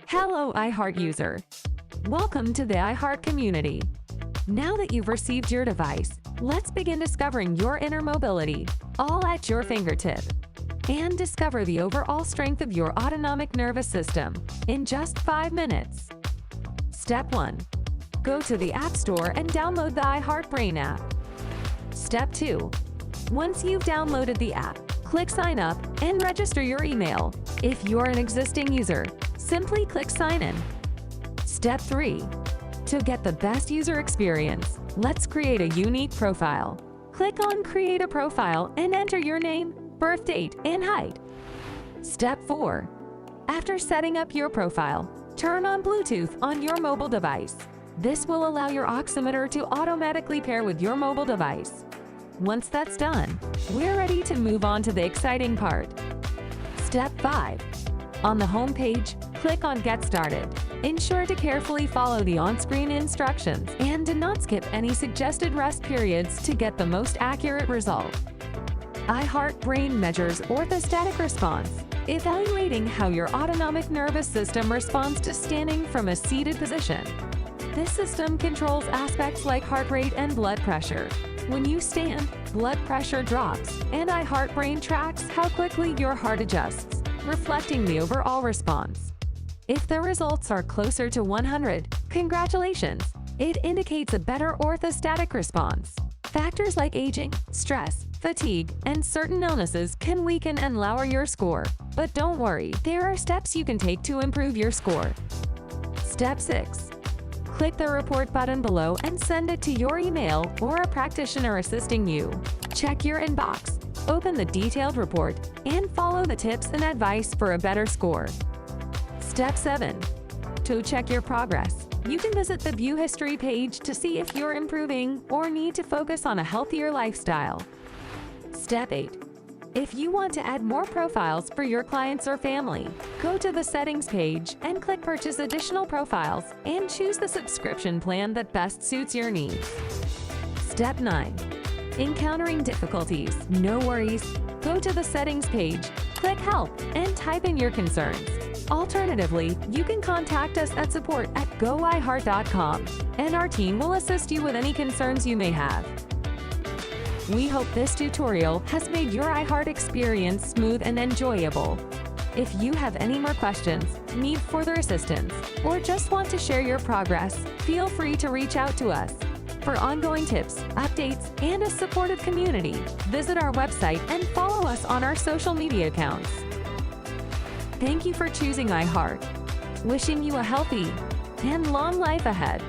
Hello, iHeart user. Welcome to the iHeart community. Now that you've received your device, let's begin discovering your inner mobility, all at your fingertip. And discover the overall strength of your autonomic nervous system in just 5 minutes. Step 1. Go to the App Store and download the iHeart Brain app. Step 2. Once you've downloaded the app, click Sign Up and register your email. If you're an existing user, simply click Sign In. Step 3. To get the best user experience, let's create a unique profile. Click on Create a Profile and enter your name, birth date, and height. Step 4. After setting up your profile, turn on Bluetooth on your mobile device. This will allow your oximeter to automatically pair with your mobile device. Once that's done, we're ready to move on to the exciting part. Step 5. On the home page, click on Get Started. Ensure to carefully follow the on-screen instructions and do not skip any suggested rest periods to get the most accurate result. iHeart Brain measures orthostatic response, evaluating how your autonomic nervous system responds to standing from a seated position. This system controls aspects like heart rate and blood pressure. When you stand, blood pressure drops, and iHeart Brain tracks how quickly your heart adjusts, reflecting the overall response. If the results are closer to 100, congratulations! It indicates a better orthostatic response. Factors like aging, stress, fatigue, and certain illnesses can weaken and lower your score. But don't worry, there are steps you can take to improve your score. Step 6. Click the report button below and send it to your email or a practitioner assisting you. Check your inbox, open the detailed report, and follow the tips and advice for a better score. Step 7. To check your progress, you can visit the View History page to see if you're improving or need to focus on a healthier lifestyle. Step 8. If you want to add more profiles for your clients or family, go to the Settings page and click Purchase Additional Profiles and choose the subscription plan that best suits your needs. Step 9. Encountering difficulties? No worries. Go to the Settings page, click Help, and type in your concerns. Alternatively, you can contact us at support@goiheart.com, and our team will assist you with any concerns you may have. We hope this tutorial has made your iHeart experience smooth and enjoyable. If you have any more questions, need further assistance, or just want to share your progress, feel free to reach out to us. For ongoing tips, updates, and a supportive community, visit our website and follow us on our social media accounts. Thank you for choosing iHeart. Wishing you a healthy and long life ahead.